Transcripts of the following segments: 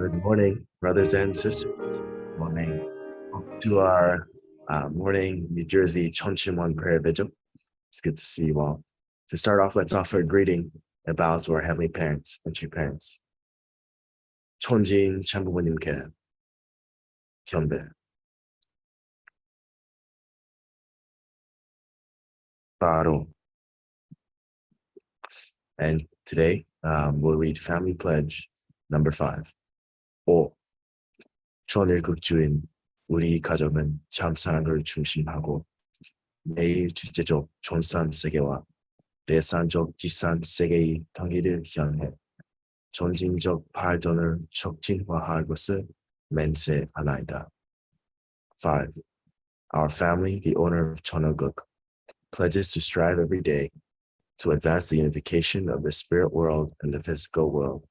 Good morning, brothers and sisters. Good morning. Welcome to our morning New Jersey Cheon prayer vigil. It's good to see you all. To start off, let's offer a greeting and bow to our heavenly parents and true parents. 천지인 참부모님께 경배. 바로. And today, we'll read Family Pledge number 5. 5. 초일극주인 우리 가족은 참 사랑을 중심하고 매일 주제적 존산 세계와 대산적 지산 세계의 통일을 향해 전진적 발전을 촉진화할 것을 맹세하나이다. 5. Our family, the owner of Cheon, pledges to strive every day to advance the unification of the spirit world and the physical world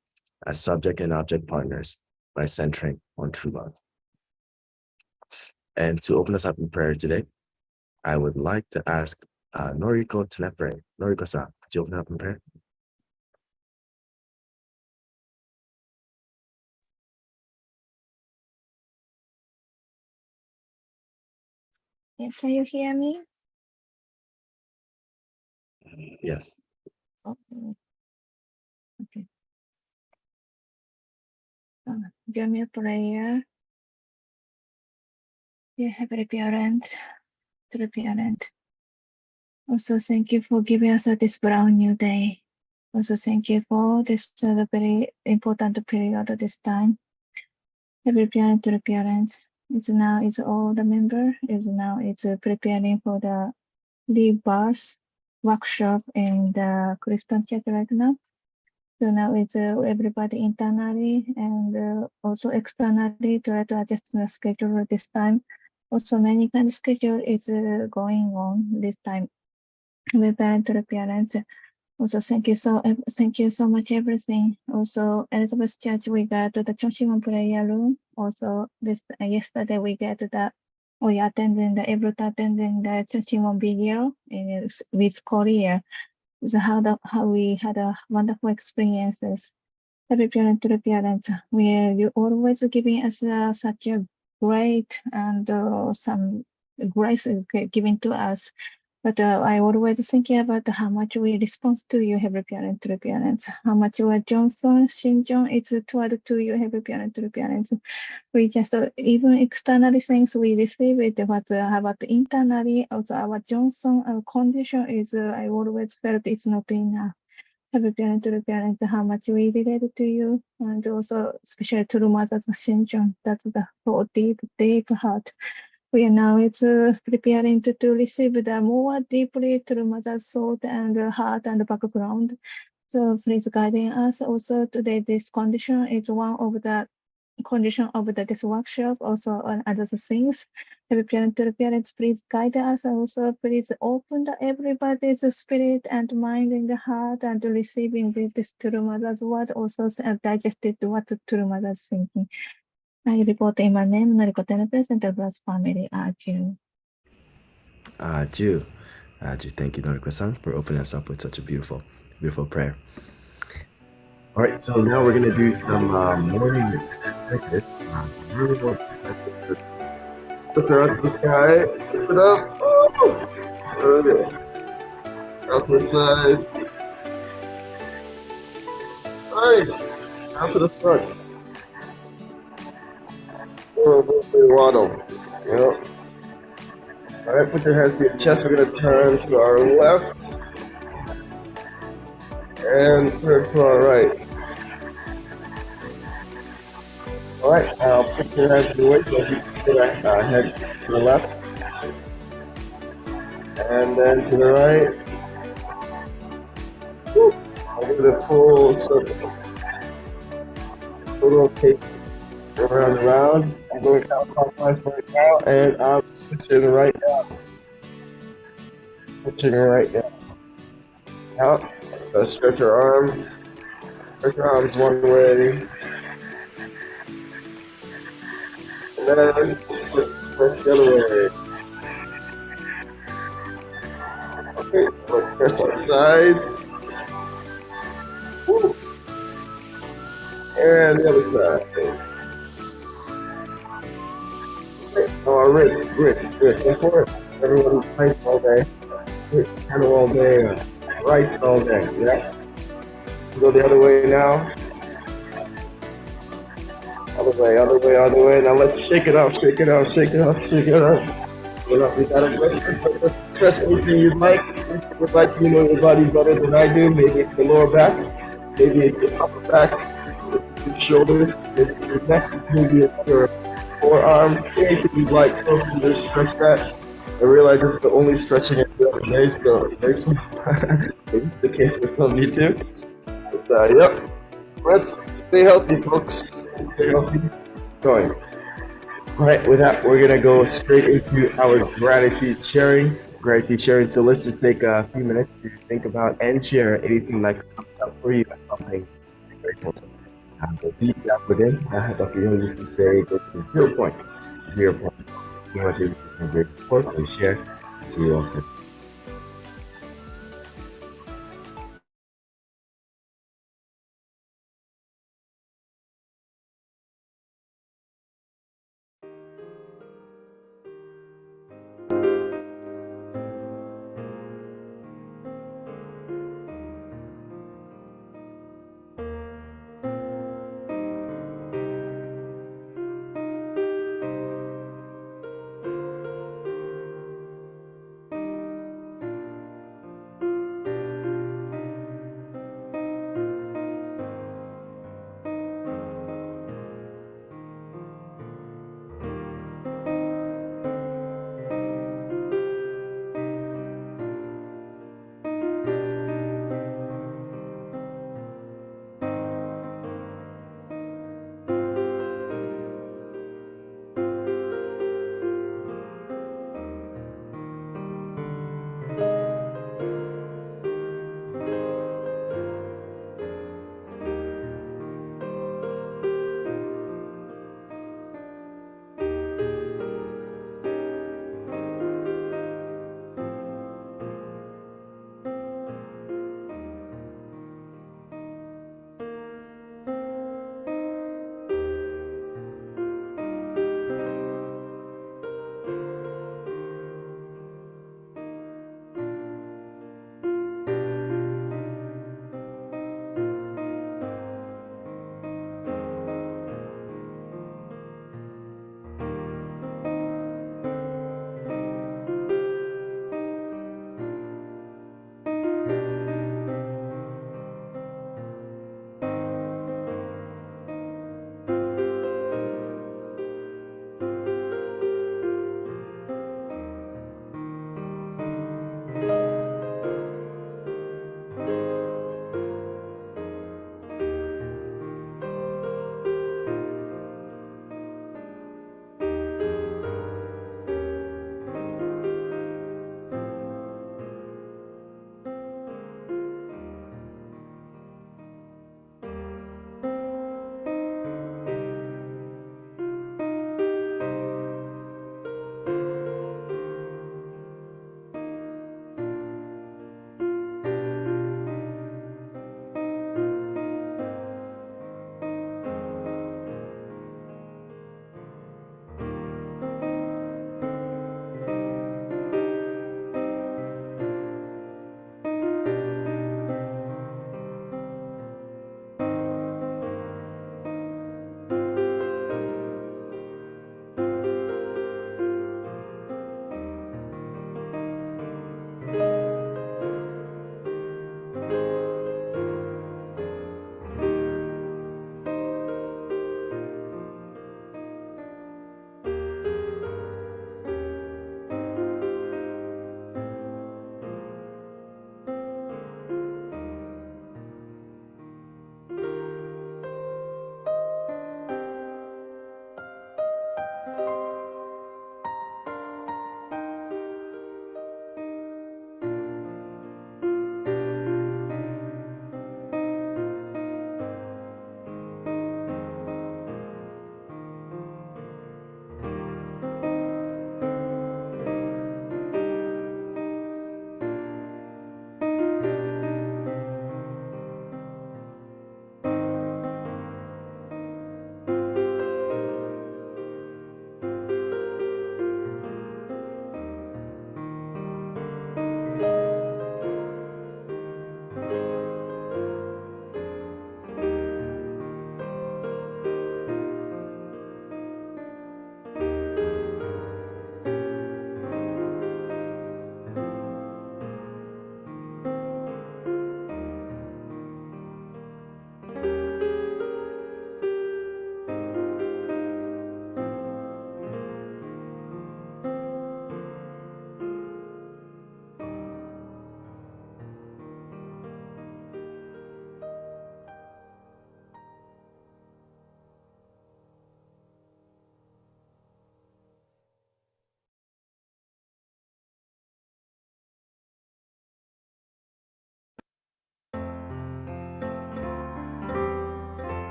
as subject and object partners by centering on true love. And to open us up in prayer today, I would like to ask Noriko to pray. Noriko-san, could you open up in prayer? Yes, can you hear me? Yes. Okay. Give me a prayer. Dear Heavenly Parent, true parent. Also, thank you for giving us this brand new day. Also, thank you for this very important period at this time. Every parent, true parent, it's all the member it's preparing for the rebirth workshop in the Clifton Church right now. So now it's everybody internally and also externally try to adjust the schedule at this time. Also, many kind of schedule is going on this time. We parent to the parents. Also, thank you so much everything. Also, Elizabeth Church, we got the Cheon prayer room. Also, yesterday we attending the Cheon Vigil with Korea. So how we had a wonderful experiences. Every parent to the parents, you always giving us such a great and some grace is given to us. But I always thinking about how much we respond to you, every parent to the parents. How much you are Johnson, Shim it's toward to you, every parent to the parents. We just even externally things we receive it, but about internally, also our Johnson condition is I always felt it's not enough. Every parent to the parents, how much we related to you, and also especially to the mother's Shinjon. That's the so deep heart. We are now preparing to receive the more deeply to the mother's soul and heart and background. So please guiding us. Also today, this condition is one of the condition of this workshop. Also on other things. Every parent to the parents, please guide us. Also please open everybody's spirit and mind in the heart and receiving this to the mother's word. Also digested what to the mother's thinking. I report in my name, Noriko Tenepes, and the Brass family. Adieu. Adieu. Adieu. Thank you, Noriko-san, for opening us up with such a beautiful prayer. All right, so now we're going to do some morning practice. Lift her out to the sky. Lift it up. Oh! Okay. Out to the sides. All right. Out to the front. Waddle. Yep. All right, put your hands to your chest. We're going to turn to our left and turn to our right. All right, now put your hands to the waist. So you put your head to the left and then to the right. Woo. Over the full circle. Full rotation. Around and around. I'm going counterclockwise right now, and I'm switching right now. Switching right now. Out. So stretch your arms. Stretch your arms one way. And then stretch the other way. Okay, let's stretch our sides. Woo. And the other side. Wrist. Go for it. Everyone fights all day. Handle all day. Rights all day. Yeah. Go the other way now. Other way. Now let's shake it out. You gotta stretch anything you'd like. If you would like, you know your body better than I do. Maybe it's the lower back. Maybe it's the upper back. Maybe it's your shoulders. Maybe it's your neck. Maybe it's your forearm. Anything you'd like. Just stretch that. I realize it's the only stretching I do every day, so maybe it's the case for me too. But yep. Let's stay healthy, folks. Stay healthy. Going. All right, with that, we're gonna go straight into our gratitude sharing. So let's just take a few minutes to think about and share anything that comes up for you as something you're grateful for. Go deep down within. Dr. Young used to say, go to 0 point. 0 point. You want to be grateful for, please share. See you all soon.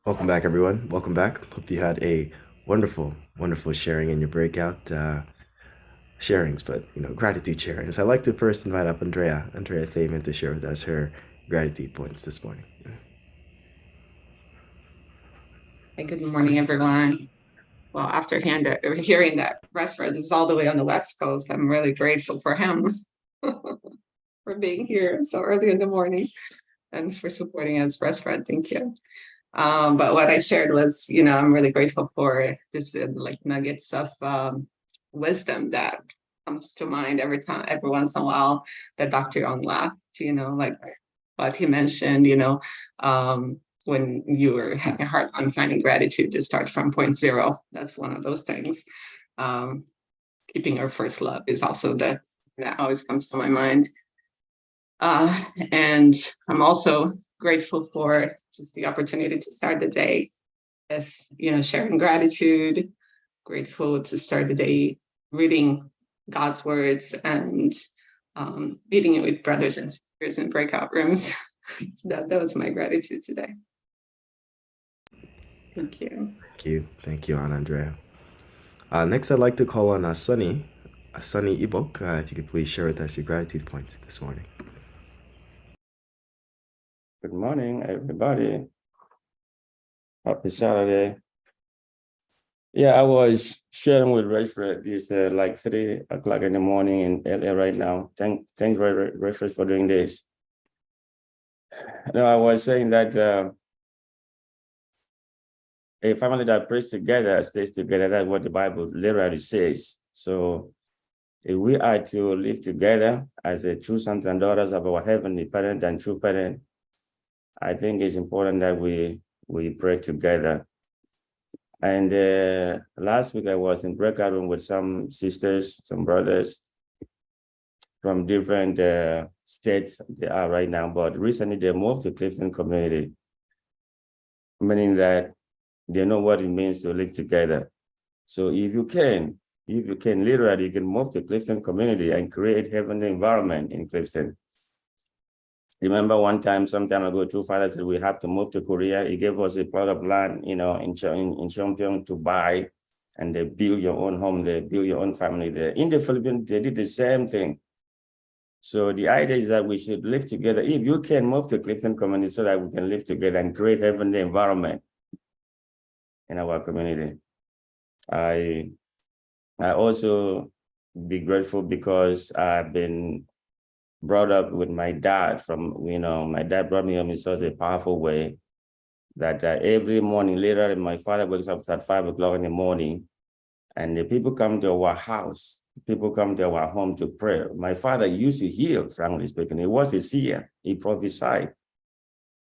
Welcome back, everyone. Welcome back. Hope you had a wonderful, wonderful sharing in your breakout sharings, but gratitude sharings. I'd like to first invite up Andrea Thaman to share with us her gratitude points this morning. Hey, good morning, everyone. Well, after hearing that Restford is all the way on the West Coast, I'm really grateful for him for being here so early in the morning and for supporting us, Restford. Thank you. But what I shared was, I'm really grateful for this nuggets of wisdom that comes to mind every once in a while that Dr. Young laughed, like what he mentioned, when you were having a hard time finding gratitude to start from point zero. That's one of those things. Keeping our first love is also that always comes to my mind. And I'm also grateful for just the opportunity to start the day with, sharing gratitude, grateful to start the day reading God's words and meeting it with brothers and sisters in breakout rooms. So that was my gratitude today. Thank you. Thank you, Anna Andrea. Next, I'd like to call on Sunny Ibok. If you could please share with us your gratitude points this morning. Good morning, everybody. Happy Saturday. Yeah, I was sharing with Rayford. It's like 3 o'clock in the morning in LA right now. Thanks, Rayford, for doing this. I was saying that a family that prays together stays together. That's what the Bible literally says. So if we are to live together as the true sons and daughters of our heavenly parent and true parent, I think it's important that we pray together. And last week I was in breakout room with some sisters, some brothers from different states they are right now, but recently they moved to Clifton community, meaning that they know what it means to live together. So if you can literally, you can move to Clifton community and create heavenly environment in Clifton. Remember one time, some time ago, two fathers said we have to move to Korea. He gave us a plot of land, in Cheon to buy, and they build your own home, they build your own family there. In the Philippines, they did the same thing. So the idea is that we should live together. If you can move to Clifton community so that we can live together and create heavenly environment in our community. I also be grateful because I've been brought up with my dad my dad brought me up in such a powerful way that every morning, later, my father wakes up at 5 o'clock in the morning, and the people come to our house, people come to our home to pray. My father used to heal, frankly speaking. He was a seer, he prophesied.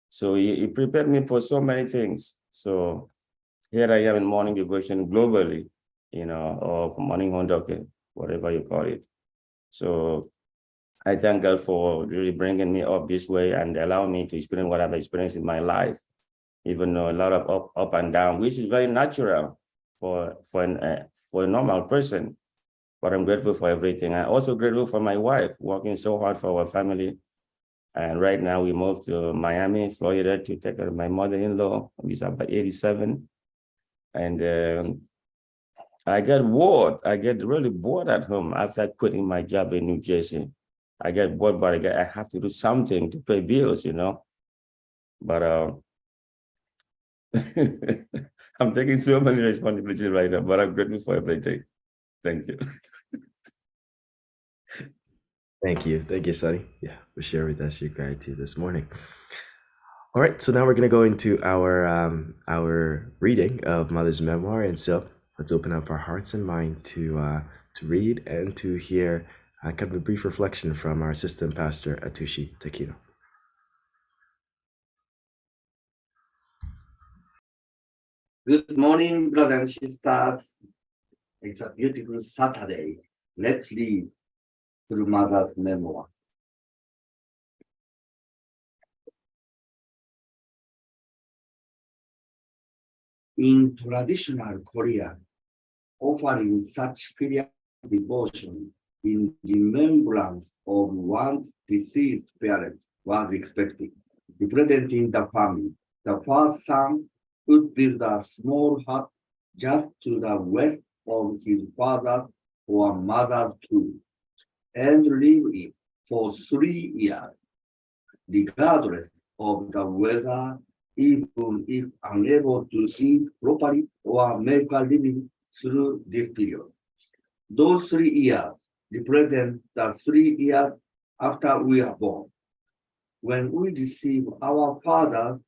So he prepared me for so many things. So here I am in morning devotion globally, or morning hondoke, whatever you call it. So I thank God for really bringing me up this way and allowing me to experience what I've experienced in my life, even though a lot of up and down, which is very natural for a normal person. But I'm grateful for everything. I'm also grateful for my wife, working so hard for our family. And right now we moved to Miami, Florida, to take care of my mother-in-law, who's about 87. And I get really bored at home after quitting my job in New Jersey. I get bored, but I have to do something to pay bills, But I'm taking so many responsibilities right now, but I'm grateful for everything. Thank you. Thank you, Sunny. Yeah, for sharing with us your gratitude this morning. All right, so now we're going to go into our reading of Mother's memoir, and so let's open up our hearts and mind to read and to hear kind of a brief reflection from our assistant pastor, Atushi Takino. Good morning, brothers and sisters. It's a beautiful Saturday. Let's read through Mother's memoir. In traditional Korea, offering such filial devotion in remembrance of one's deceased parent was expected. Representing the family, the first son would build a small hut just to the west of his father or mother's tomb and live in for 3 years, regardless of the weather, even if unable to eat properly or make a living through this period. Those 3 years represent the 3 years after we are born, when we receive our father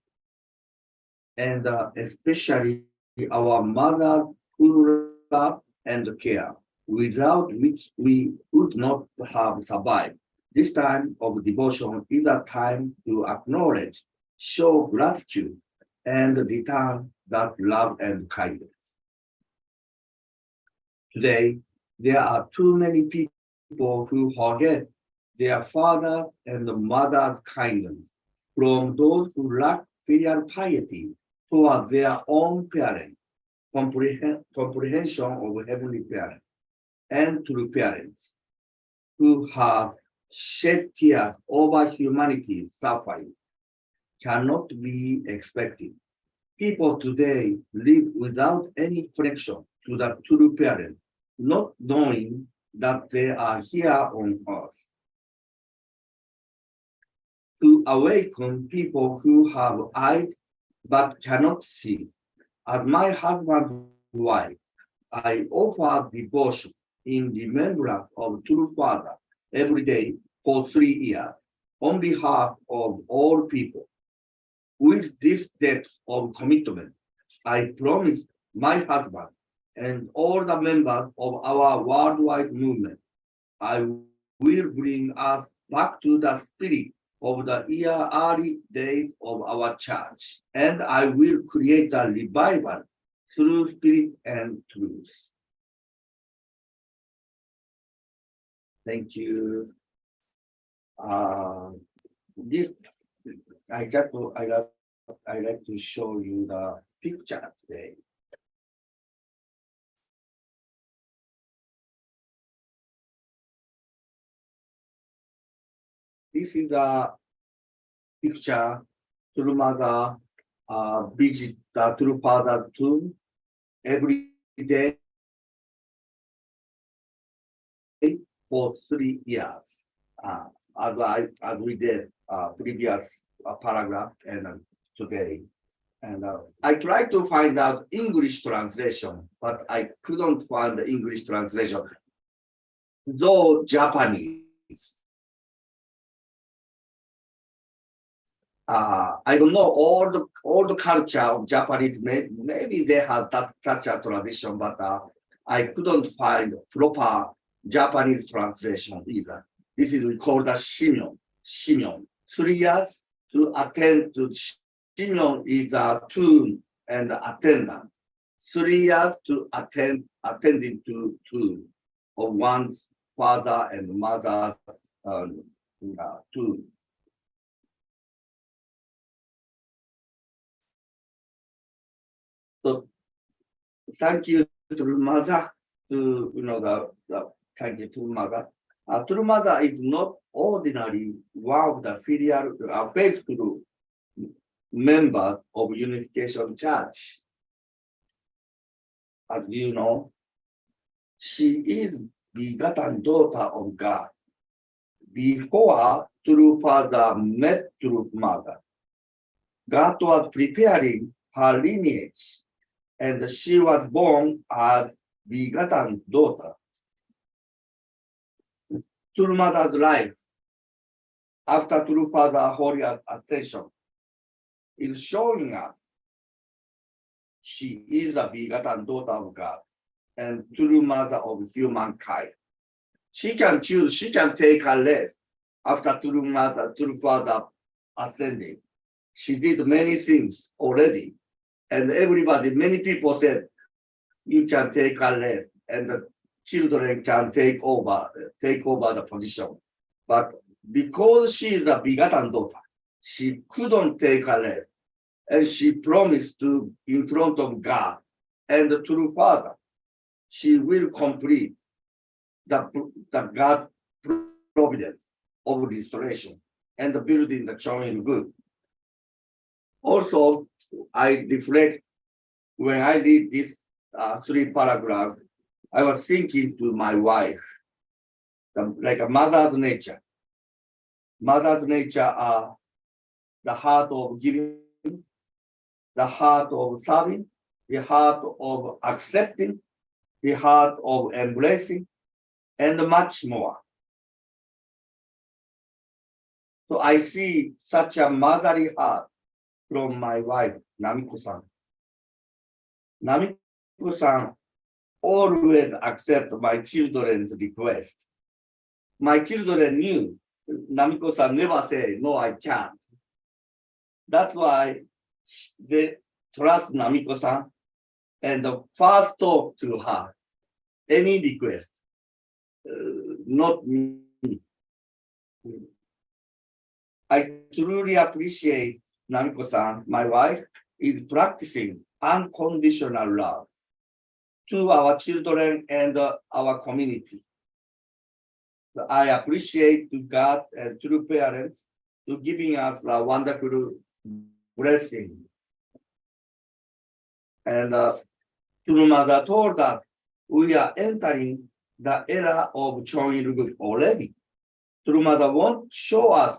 and especially our mother full love and care, without which we would not have survived. This time of devotion is a time to acknowledge, show gratitude, and return that love and kindness. Today, there are too many people who forget their father and mother's kindness, from those who lack filial piety toward their own parents, comprehension of heavenly parents, and true parents who have shed tears over humanity's suffering cannot be expected. People today live without any connection to the true parents, not knowing that they are here on earth. To awaken people who have eyes but cannot see, as my husband's wife, I offer devotion in remembrance of true Father every day for 3 years on behalf of all people. With this depth of commitment, I promise my husband and all the members of our worldwide movement, I will bring us back to the spirit of the early days of our church, and I will create a revival through spirit and truth. Thank you. This I like to show you the picture today. This is the picture true mother visit the true father tomb every day for 3 years. As we did previous paragraph and today. And I tried to find out English translation, but I couldn't find the English translation. Though Japanese. I don't know all the culture of Japanese. Maybe they have such a tradition, but I couldn't find proper Japanese translation either. This is called a Shim. 3 years to attend to Cheon is a tomb and attendant. 3 years to attending to tomb of one's father and mother tomb. So thank you to mother thank you to mother. True mother is not ordinary one of the filial faithful members of Unification Church. As you know, she is begotten daughter of God. Before true father met true mother, God was preparing her lineage, and she was born as begotten daughter. True mother's life after true father holy ascension is showing us she is a begotten daughter of God and true mother of humankind. She can choose, she can take her rest after true father ascending. She did many things already, and many people said, you can take her rest, and the children can take over the position. But because she is a begotten daughter, she couldn't take her rest. And she promised to, in front of God and the true Father, she will complete the God providence of restoration and the building the Cheon good. Also, I reflect when I read this three paragraph, I was thinking to my wife, like a mother's nature. Mother's nature are the heart of giving, the heart of serving, the heart of accepting, the heart of embracing, and much more. So I see such a motherly heart from my wife, Namiko-san. Namiko-san always accept my children's request. My children knew Namiko-san never say, no, I can't. That's why they trust Namiko-san and first talk to her, any request, not me. I truly appreciate Namiko-san, my wife, is practicing unconditional love to our children and our community. I appreciate to God and true parents to giving us a wonderful blessing. And true mother told us we are entering the era of Cheon already. True mother wants to show us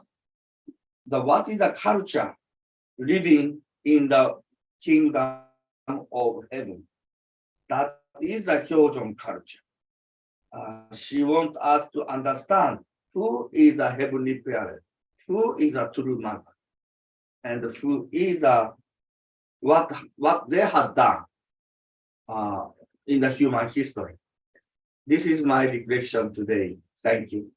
what is the culture living in the kingdom of heaven. That is the Kyojon culture. She wants us to understand who is the heavenly parent, who is a true mother, and who is what they have done in the human history. This is my reflection today. Thank you.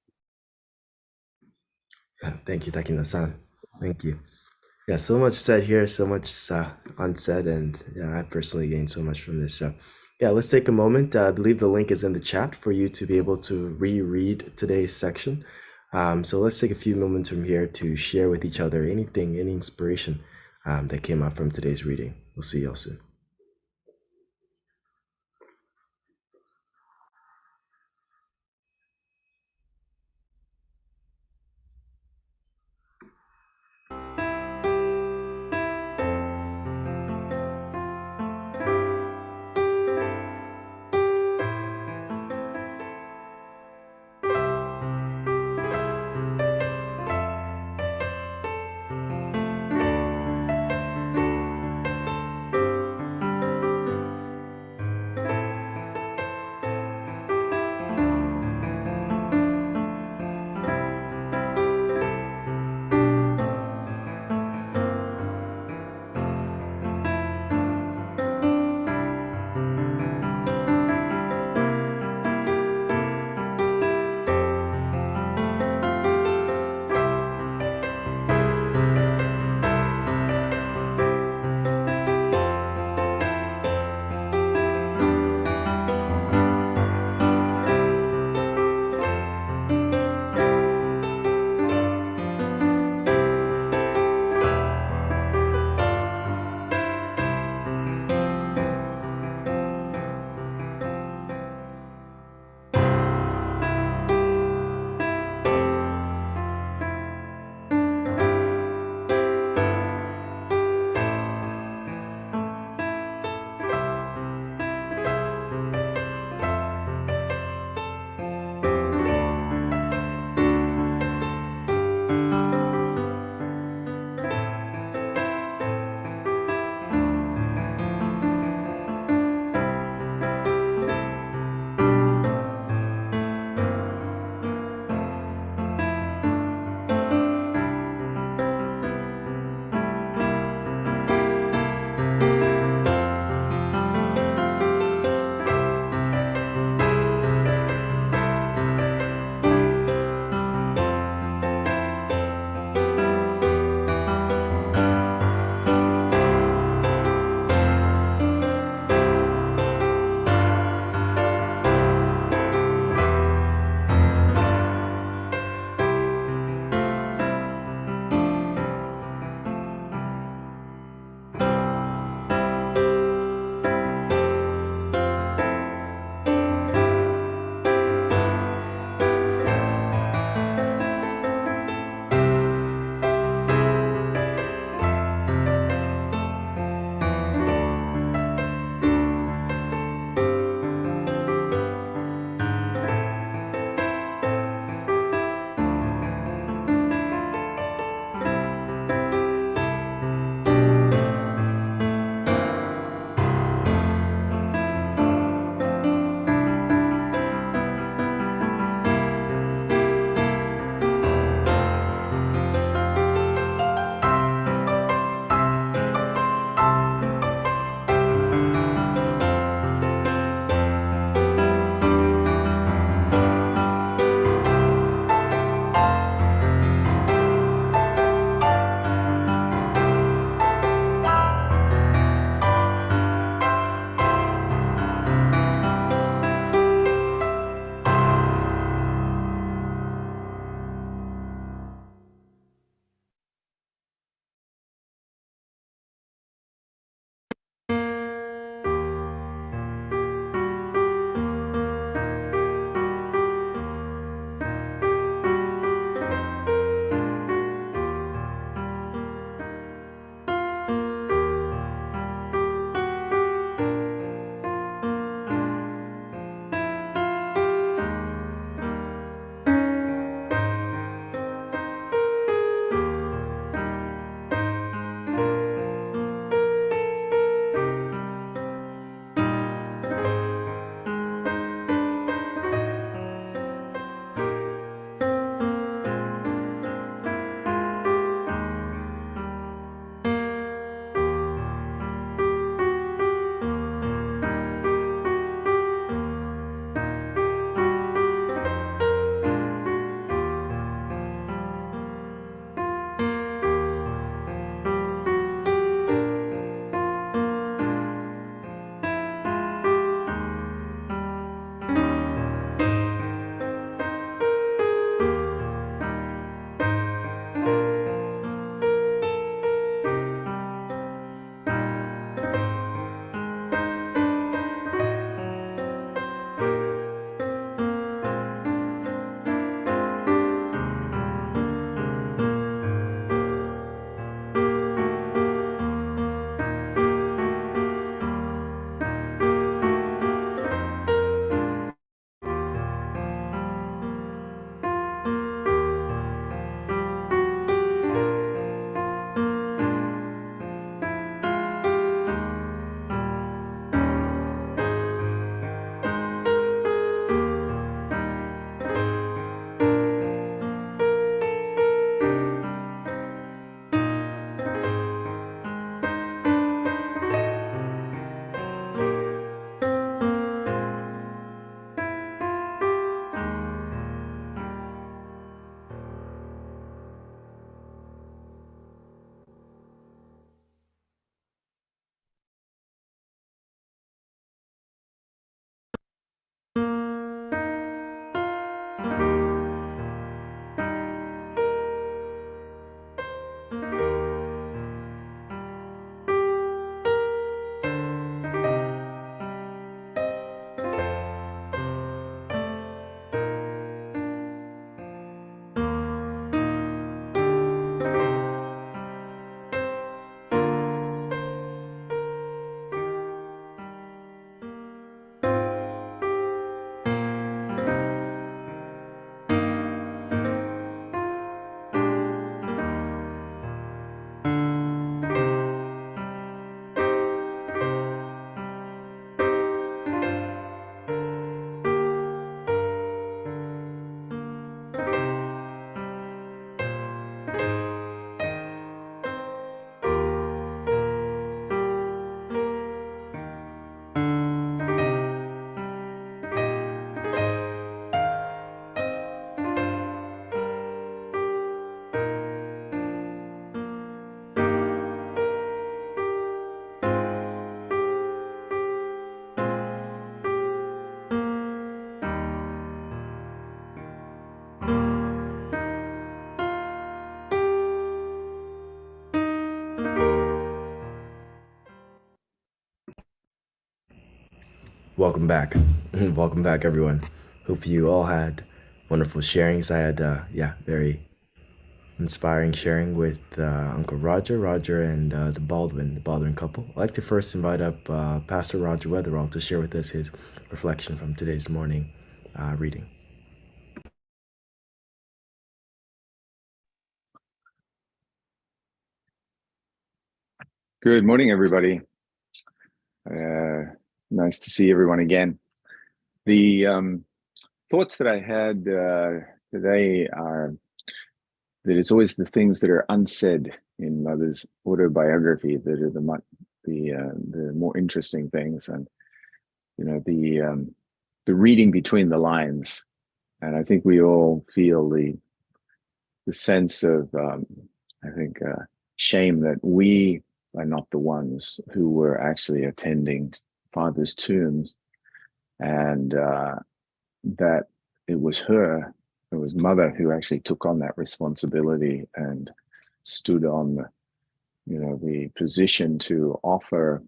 Thank you, Takina-san. Thank you. Yeah, so much said here, so much unsaid, and I personally gained so much from this. So yeah, let's take a moment. I believe the link is in the chat for you to be able to reread today's section. So let's take a few moments from here to share with each other anything, any inspiration that came up from today's reading. We'll see you all soon. Welcome back. Welcome back, everyone. Hope you all had wonderful sharings. I had, very inspiring sharing with Uncle Roger, and the Baldwin couple. I'd like to first invite up Pastor Roger Weatherall to share with us his reflection from today's morning reading. Good morning, everybody. Nice to see everyone again. The thoughts that I had today are that it's always the things that are unsaid in Mother's autobiography that are the more interesting things, and the reading between the lines. And I think we all feel the sense of shame that we are not the ones who were actually attending Father's tombs, and that it was Mother who actually took on that responsibility and stood on the position to offer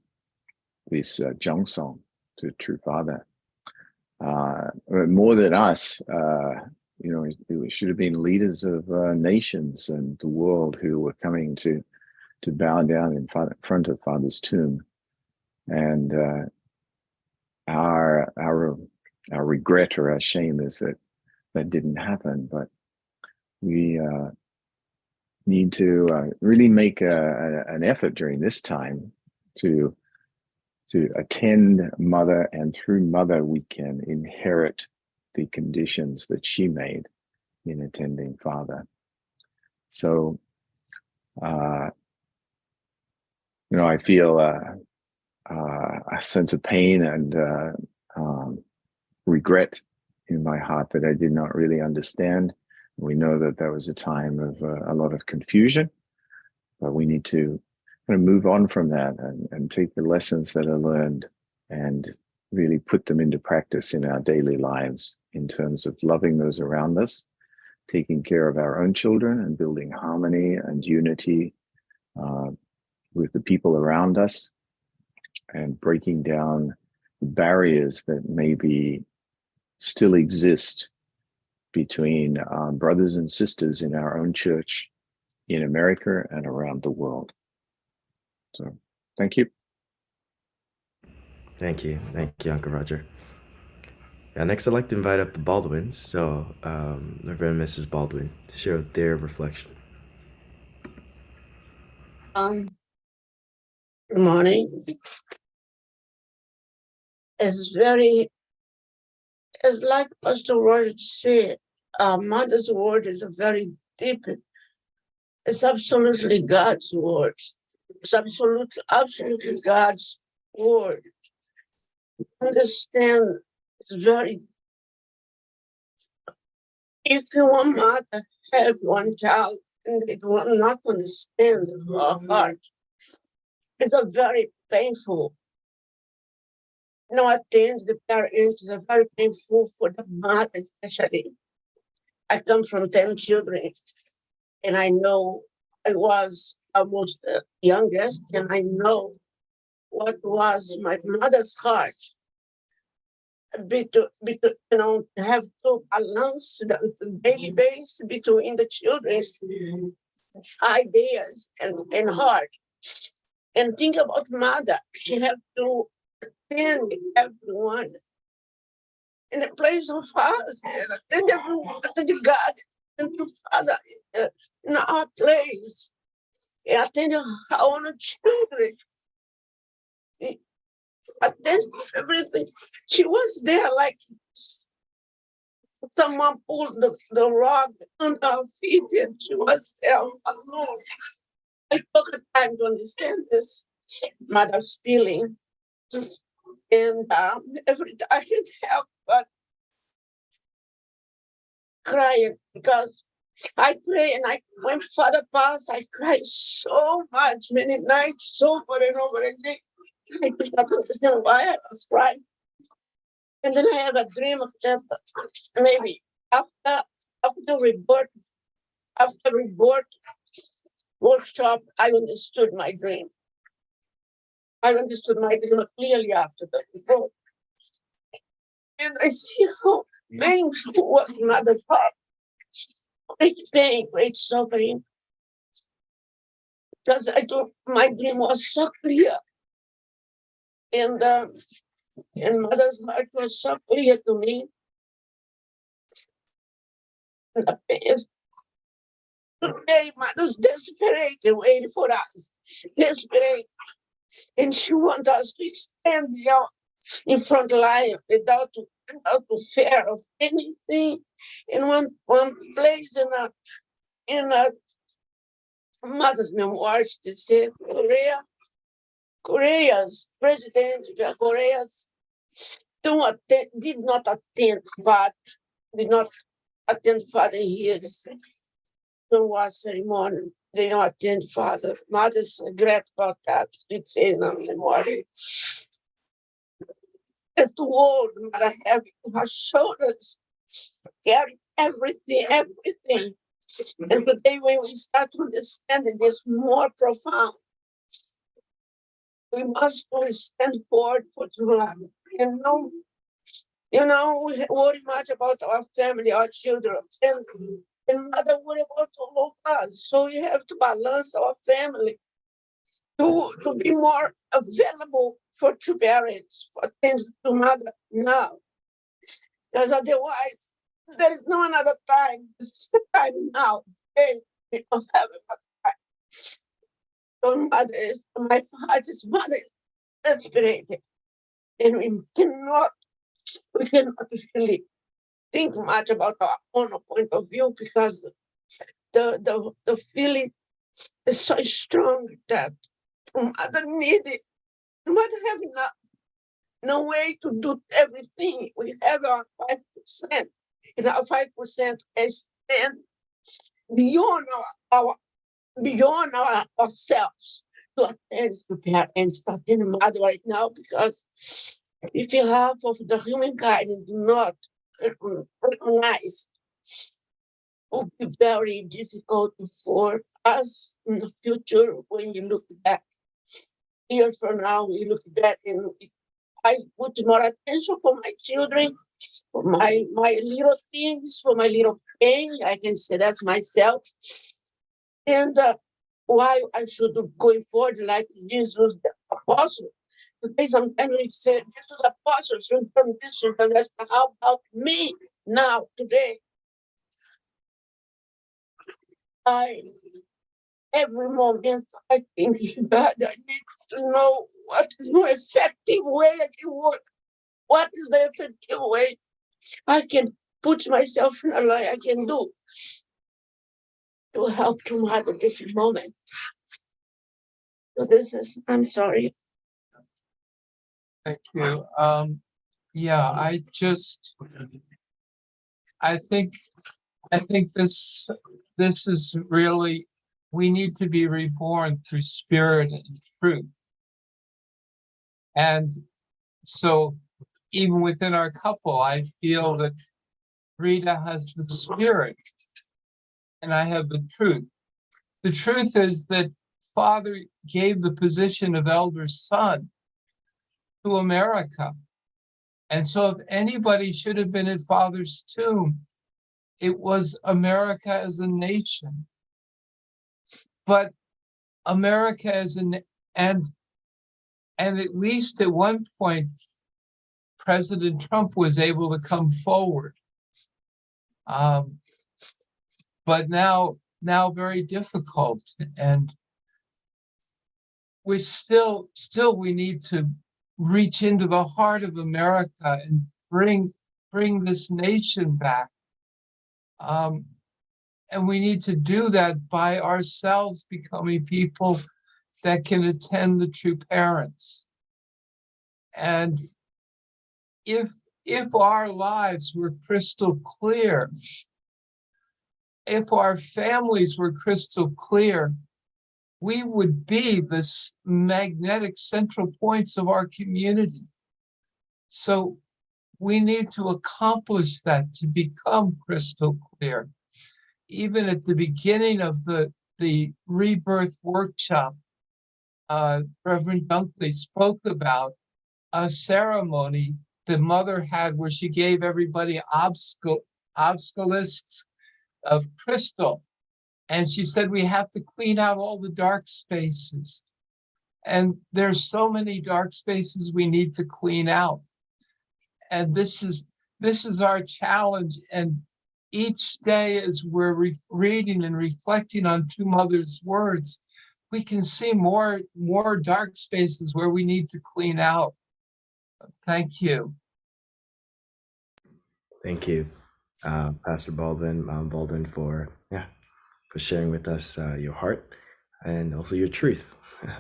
this Jeongsong to True Father. More than us, it should have been leaders of nations and the world who were coming to bow down in front of Father's tomb. And our regret or our shame is that didn't happen. But we need to really make an effort during this time to attend Mother, and through Mother we can inherit the conditions that she made in attending Father. So I feel a sense of pain and regret in my heart that I did not really understand. We know that there was a time of a lot of confusion, but we need to kind of move on from that and take the lessons that are learned and really put them into practice in our daily lives in terms of loving those around us, taking care of our own children, and building harmony and unity with the people around us, and breaking down barriers that maybe still exist between brothers and sisters in our own church, in America and around the world. So, thank you. Thank you, Uncle Roger. Next, I'd like to invite up the Baldwins, so Reverend Mrs. Baldwin, to share their reflection. Good morning. It's like Pastor Roger said, Mother's word is a very deep. It's absolutely God's word. It's absolutely God's word. Understand, it's very. If your mother have one child and they do not understand her heart, it's a very painful. At the end, the parents is very painful for the mother, especially. I come from 10 children, and I know I was almost the youngest, and I know what was my mother's heart. To have to balance the daily basis between the children's ideas and heart. And think about Mother. She have to attend everyone in the place of us, and attend everyone, attend God, and to Father in our place, and attend our children. Attend everything. She was there like someone pulled the rug under her feet, and she was there alone. I took the time to understand this Mother's feeling. And every time I can't help but crying, because I pray, and when Father passed, I cried so much, many nights, over and over again. I could not understand why I was crying. And then I have a dream of just maybe after rebirth workshop, I understood my dream. I understood my dream clearly after the report. And I see how painful what mother taught. Great pain, great suffering. Because my dream was so clear. And mother's heart was so clear to me. And the pain is today, mother's desperate and waiting for us. Desperate. And she wants us to stand there in front line without fear of anything. In one place in a mother's memoir, she said, Korea's president, Korea's did not attend father in his war ceremony. They don't attend father. Mother's regret about that. It's in a memoir. As the world, mother having her shoulders, carry everything. And today when we start to understand it is more profound. We must stand forward for true love. And we worry much about our family, our children, and mother worry about all of us. So we have to balance our family to be more available for two parents, for things to mother now. Because otherwise, there is no another time. It's the time now. Then we don't have another time. So mother is, my father's mother is desperate. And we cannot really think much about our own point of view because the feeling is so strong that mother needed, mother have no way to do everything. We have our 5%, and our 5% is stand beyond ourselves to attend to parents, to attend mother right now, because if you half of the humankind do not recognize, it will be very difficult for us in the future when you look back. Years from now, we look back and I put more attention for my children, for my little things, for my little pain. I can say that's myself. And why I should going forward like Jesus, the apostle. Today, sometimes we say, Jesus, the apostle, should done this, should done that. How about me now, today? Every moment I think, God, I need to know what is the effective way I can work. What is the effective way I can put myself in a line I can do to help to mother this moment. So this is, I'm sorry. Thank you. Yeah, I think this is really, we need to be reborn through spirit and truth. And so even within our couple, I feel that Rita has the spirit and I have the truth. The truth is that Father gave the position of elder son to America. And so if anybody should have been at Father's tomb, it was America as a nation. But America as and at least at one point, President Trump was able to come forward. But now very difficult. And we still we need to reach into the heart of America and bring this nation back. And we need to do that by ourselves becoming people that can attend the true parents. And if our lives were crystal clear, if our families were crystal clear, we would be the magnetic central points of our community. So we need to accomplish that to become crystal clear. Even at the beginning of the rebirth workshop, Reverend Dunkley spoke about a ceremony the mother had where she gave everybody obelisk of crystal. And she said, we have to clean out all the dark spaces. And there's so many dark spaces we need to clean out. And this is our challenge. And each day as we're reading and reflecting on Two Mothers' words, we can see more dark spaces where we need to clean out. Thank you. Thank you, Pastor Baldwin, Mom Baldwin, for sharing with us your heart and also your truth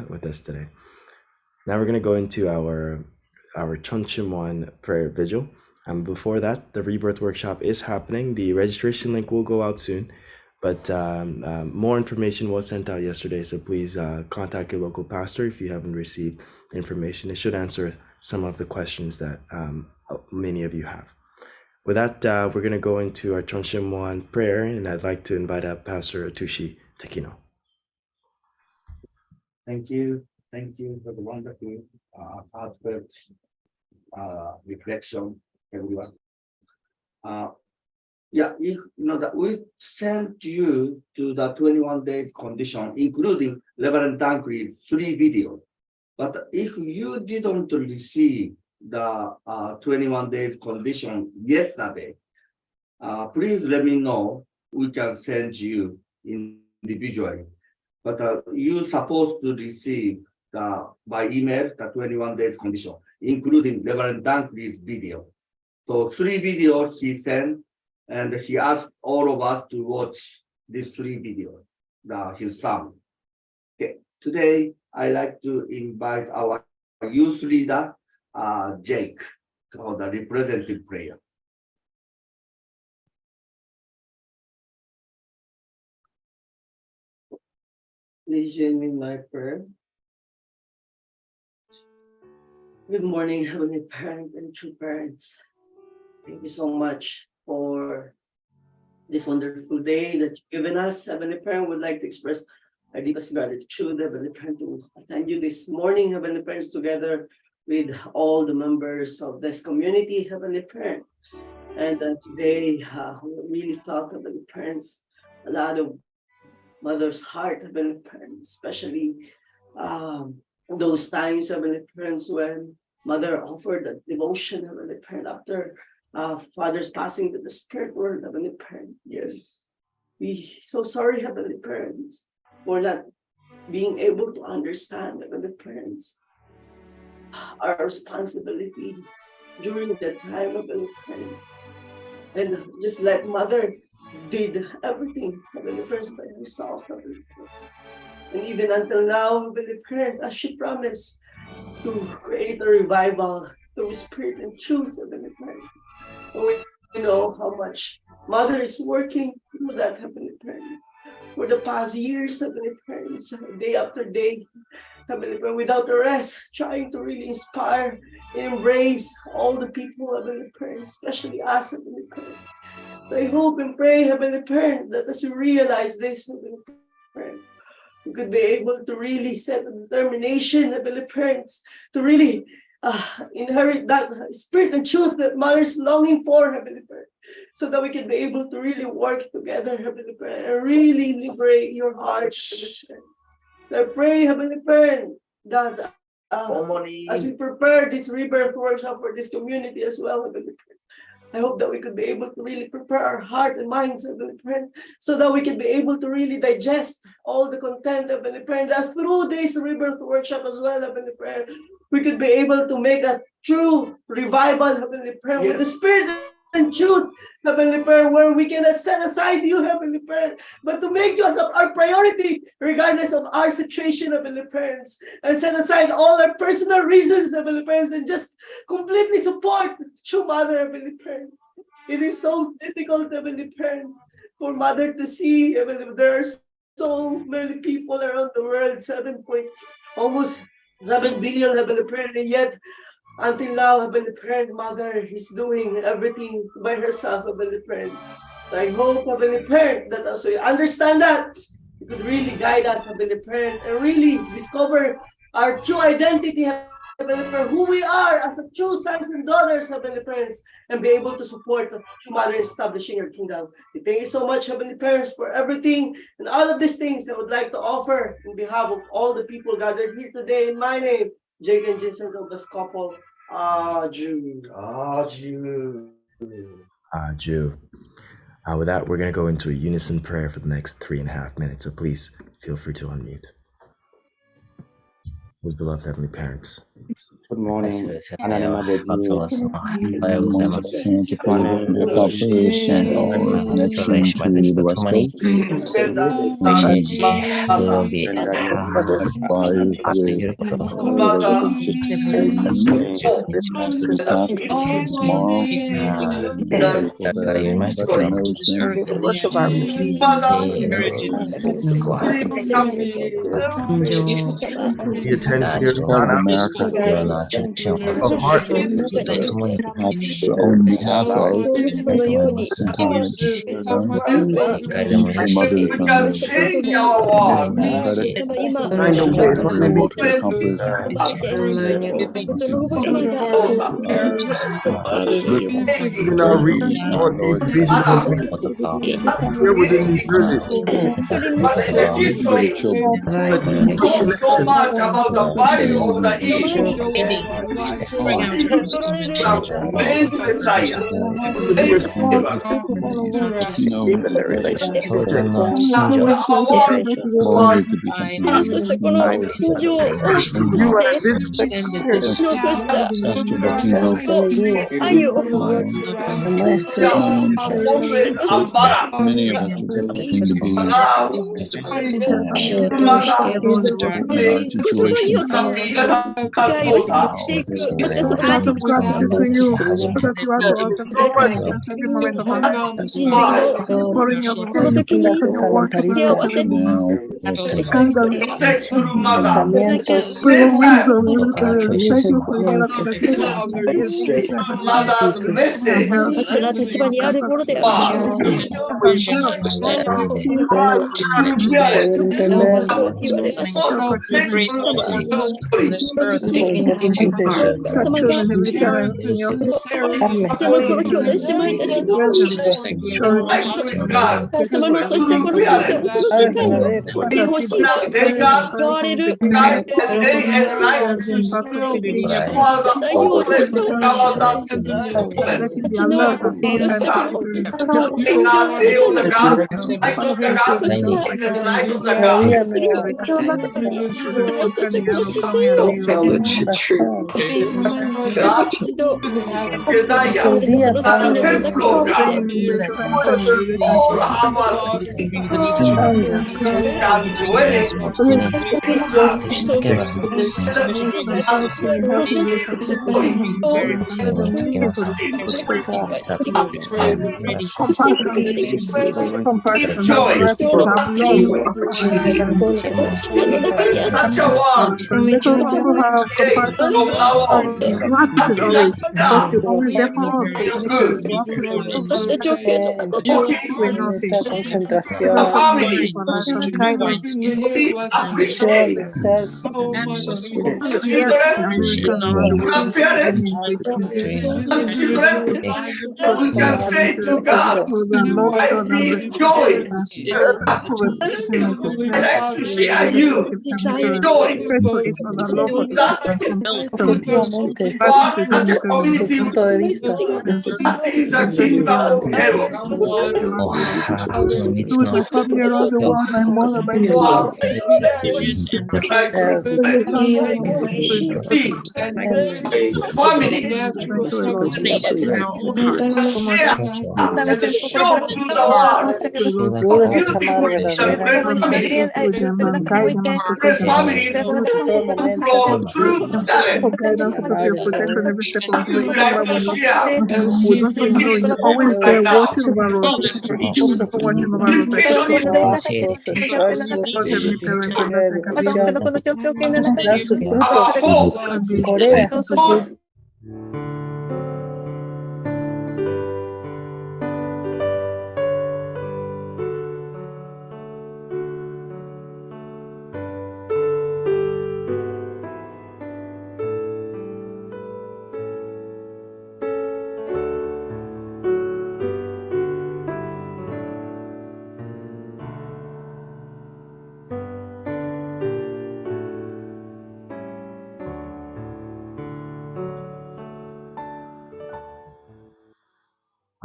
with us today. Now we're going to go into our Cheon prayer vigil. Before that, the Rebirth Workshop is happening. The registration link will go out soon, but more information was sent out yesterday, so please contact your local pastor if you haven't received the information. It should answer some of the questions that many of you have. With that, we're going to go into our Cheon prayer, and I'd like to invite up Pastor Atushi Takino. Thank you. Thank you for the wonderful heartfelt reflection, everyone. That we sent you to the 21 days condition, including Reverend Dunkley's 3 videos. But if you didn't receive the 21 days condition yesterday, please let me know. We can send you individually. But you're supposed to receive by email the 21 days condition, including Reverend Dunkley's video. So 3 videos he sent, and he asked all of us to watch these 3 videos, his son. Okay. Today, I'd like to invite our youth leader, Jake, for the representative prayer. Please join me in my prayer. Good morning, Heavenly Parent and true parents. Thank you so much for this wonderful day that you've given us. Heavenly Parent, would like to express our deepest gratitude, Heavenly Parent, to attend you this morning, Heavenly Parents, together with all the members of this community, Heavenly Parent. And today, we really felt, Heavenly Parents, a lot of mother's heart, Heavenly Parents, especially those times, Heavenly Parents, when mother offered a devotion, Heavenly Parent, after father's passing to the spirit world, Heavenly Parent. Yes. We so sorry, Heavenly Parents, for not being able to understand, Heavenly Parents, our responsibility during that time, Heavenly Parent. And just let mother did everything, Heavenly Parents, by herself, Heavenly Parent. And even until now, Heavenly Parent, as she promised to create a revival through spirit and truth, Heavenly Parent. And we know how much mother is working through that, Heavenly Parent. For the past years, Heavenly Parents, day after day, Heavenly Parent, without a rest, trying to really inspire and embrace all the people, Heavenly Parent, especially us, Heavenly Parent. So I hope and pray, Heavenly Parent, that as we realize this, Heavenly Parent, we could be able to really set a determination, Heavenly Parents, to really inherit that spirit and truth that mother is longing for, Heavenly Parent, so that we can be able to really work together, Heavenly Parent, and really liberate your heart, Heavenly Parent. I pray, Heavenly Parent, that as we prepare this rebirth workshop for this community as well, Heavenly Parent, I hope that we could be able to really prepare our heart and minds, Heavenly Parent, so that we can be able to really digest all the content, Heavenly Parent, that through this rebirth workshop as well, Heavenly Parent, we could be able to make a true revival, Heavenly Parent, with the spirit and truth, Heavenly Parent, where we cannot set aside you, Heavenly Parent, but to make you as our priority, regardless of our situation, Heavenly Parents, and set aside all our personal reasons, Heavenly Parents, and just completely support true mother, Heavenly Parent. It is so difficult, Heavenly Parent, for mother to see, Heavenly Parent. There are so many people around the world, almost 7 billion, Heavenly Parent, and yet until now, Heavenly Parent, mother is doing everything by herself, Heavenly Parent. So I hope, Heavenly Parent, that also you understand that you could really guide us, Heavenly Parent, and really discover our true identity, Heavenly Father, who we are as a true sons and daughters, Heavenly Parents, and be able to support the Mother in establishing your kingdom. We thank you so much, Heavenly Parents, for everything and all of these things that I would like to offer on behalf of all the people gathered here today in my name, Jake and Jason of this couple. Jew. Jew. With that, we're going to go into a unison prayer for the next 3.5 minutes. So please feel free to unmute. With beloved Heavenly Parents. Good morning. おはようございます。Breakout first and all connection to the West Coast. 11日土曜日、By できることを から言いましたけど、中心を共に on behalf of sometimes your mother from we're able to accomplish Where would they visit? So much about the body of the evil. Messiah. you know the relationship. 教団の信条 Well, it could be something そしてこの信条を通してのそうした愛を many of us are looking to be in our situation. 愛をしていくそしてそこに 人類のこの時に手を合わせ 私ら立場にあるものである。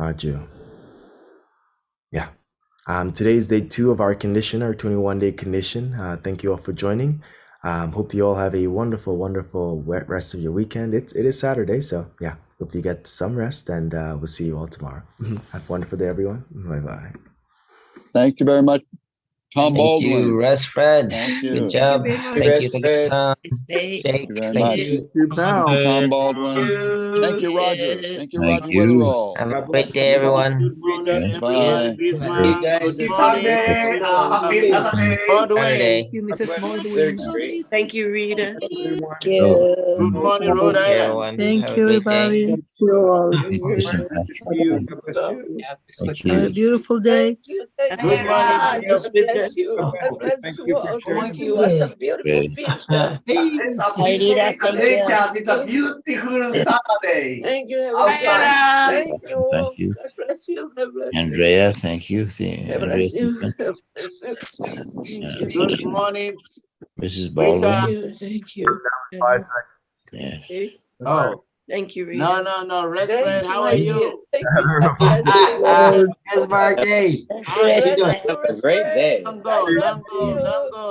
Raju. Yeah. Today's day 2 of our condition, our 21-day condition. Thank you all for joining. Hope you all have a wonderful, wonderful rest of your weekend. It is Saturday, so yeah, hope you get some rest, and we'll see you all tomorrow. Have a wonderful day, everyone. Bye-bye. Thank you very much, Tom Thank Baldwin. you, Rest Fred. Thank you. Good job. Thank you, take your time. Thank Jake, you very thank much. you. Tom Baldwin. Thank you, Roger. Thank you, Roger Weatherall. Have a great day, everyone. Bye. You guys. Sunday. Happy Saturday. Saturday. Thank you, Mrs. Baldwin. Thank you, Rita. Thank you. Good morning, Rhode Thank you, Island. everyone. Thank Have you, a great day. everybody. Thank Have a beautiful day. Thank you. Good morning, God Jeff. bless you. God bless you all. Thank you. That's a beautiful picture. It's a beautiful nature. It's a beautiful Saturday. Thank you, Outside. everybody. Thank you. Thank you. God bless you. God bless you. Andrea, thank you. God bless you. God bless you. Thank you. Good morning, Mrs. Thank Baldwin. you. Thank you. 5 seconds. Yes. Oh, Thank you, Rita. no, Red Thank Fred, you, how my are dear. you? Thank you. God bless you. Yes, Marky. How are you doing? Have a great day. Don't go, don't go, don't go.